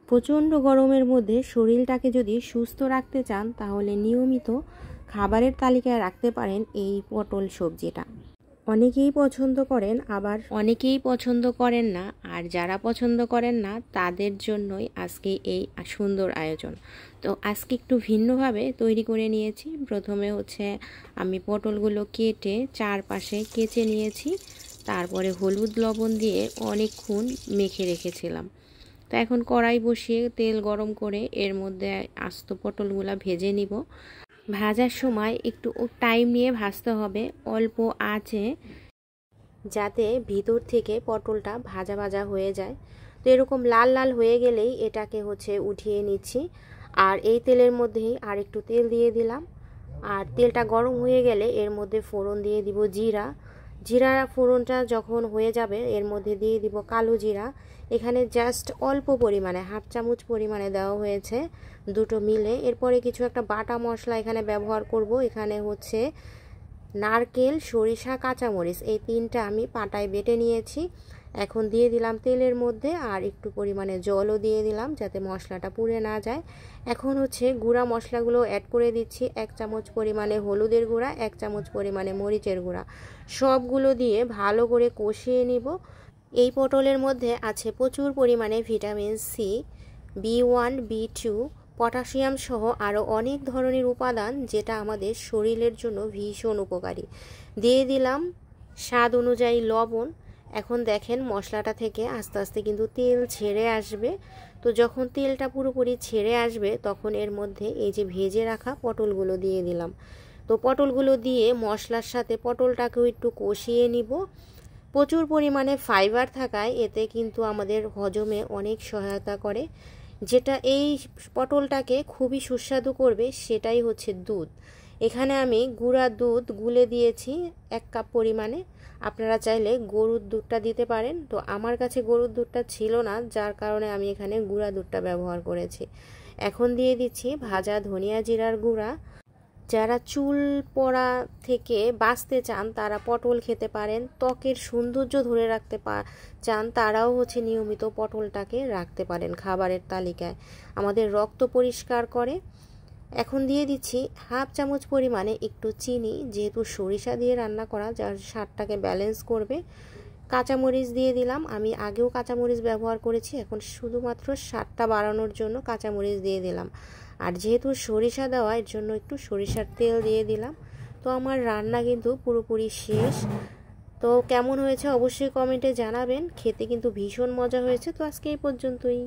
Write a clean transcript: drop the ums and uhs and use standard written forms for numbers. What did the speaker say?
প্রচণ্ড গরমের মধ্যে শরীরটাকে যদি সুস্থ রাখতে চান তাহলে নিয়মিত খাবারের তালিকায় রাখতে পারেন এই পটল সবজিটা। অনেকেই পছন্দ করেন, আবার অনেকেই পছন্দ করেন না, আর যারা পছন্দ করেন না তাদের জন্যই আজকে এই সুন্দর আয়োজন। তো আজকে একটু ভিন্নভাবে তৈরি করে নিয়েছি। প্রথমে আমি পটলগুলো কেটে চারপাশে কেচে নিয়েছি, তারপরে হলুদ লবণ দিয়ে অনেকক্ষণ মেখে রেখেছিলাম। তো এখন কড়াই বসিয়ে তেল গরম করে এর মধ্যে আস্ত পটলগুলো ভেজে নিব। ভাজার সময় একটু টাইম নিয়ে ভাজতে হবে, অল্প আঁচে, যাতে ভিতর থেকে পটলটা ভাজা ভাজা হয়ে যায়। তো এরকম লাল লাল হয়ে গেলেই এটাকে উঠিয়ে নিচ্ছি। আর এই তেলের মধ্যেই আর একটু তেল দিয়ে দিলাম। আর তেলটা গরম হয়ে গেলে এর মধ্যে ফোড়ন দিয়ে দিব জিরা। জিরা ফোড়নটা যখন হয়ে যাবে এর মধ্যে দিয়ে দিব কালো জিরা। এখানে জাস্ট অল্প পরিমাণে, হাফ চামচ পরিমাণে দেওয়া হয়েছে দুটো মিলে। এরপরে কিছু একটা বাটা মশলা এখানে ব্যবহার করব। এখানে নারকেল, সরিষা, কাঁচামরিচ, এই তিনটা আমি পাটায় বেটে নিয়েছি। এখন দিয়ে দিলাম তেলের মধ্যে, আর একটু পরিমাণে জলও দিয়ে দিলাম যাতে মশলাটা পুড়ে না যায়। এখন গুঁড়া মশলাগুলো অ্যাড করে দিচ্ছি। 1 চামচ পরিমাণে হলুদের গুঁড়া, 1 চামচ পরিমাণে মরিচের গুঁড়া, সবগুলো দিয়ে ভালো করে কষিয়ে নিব। এই পটলের মধ্যে আছে প্রচুর পরিমাণে vitamin C, B1, B2, potassium সহ আরও অনেক ধরনের উপাদান, যেটা আমাদের শরীরের জন্য ভীষণ উপকারী। দিয়ে দিলাম স্বাদ অনুযায়ী লবণ। এখন দেখেন মশলাটা থেকে আস্তে আস্তে কিন্তু তেল ছেড়ে আসবে। তো যখন তেলটা পুরোপুরি ছেড়ে আসবে তখন এর মধ্যে এই যে ভেজে রাখা পটলগুলো দিয়ে দিলাম। তো পটলগুলো দিয়ে মশলার সাথে পটলটাকেও একটু কষিয়ে নিব। প্রচুর পরিমাণে ফাইবার থাকায় এতে কিন্তু আমাদের হজমে অনেক সহায়তা করে। যেটা এই পটলটাকে খুবই সুস্বাদু করবে সেটাই দুধ। এখানে আমি গুঁড়া দুধ গুলে দিয়েছি 1 কাপ পরিমাণে। আপনারা চাইলে গরুর দুধটা দিতে পারেন। তো আমার কাছে গরুর দুধটা ছিল না, যার কারণে আমি এখানে গুঁড়া দুধটা ব্যবহার করেছি। এখন দিয়ে দিচ্ছি ভাজা ধনিয়া জিরার গুঁড়া। যারা চুল পড়া থেকে বাঁচতে চান তারা পটল খেতে পারেন। ত্বকের সৌন্দর্য ধরে রাখতে চান তারাও নিয়মিত পটলটাকে রাখতে পারেন খাবারের তালিকায়। আমাদের রক্ত পরিষ্কার করে। এখন দিয়ে দিচ্ছি হাফ চামচ পরিমাণে একটু চিনি, যেহেতু সরিষা দিয়ে রান্না করা, যার স্বাদটাকে ব্যালেন্স করবে। কাঁচামরিচ দিয়ে দিলাম। আমি আগেও কাঁচামরিচ ব্যবহার করেছি, এখন শুধুমাত্র স্বাদটা বাড়ানোর জন্য কাঁচামরিচ দিয়ে দিলাম। আর যেহেতু সরিষা দেওয়া, এর জন্য একটু সরিষার তেল দিয়ে দিলাম। তো আমার রান্না কিন্তু পুরোপুরি শেষ। তো কেমন হয়েছে অবশ্যই কমেন্টে জানাবেন। খেতে কিন্তু ভীষণ মজা হয়েছে। তো আজকে এই পর্যন্তই।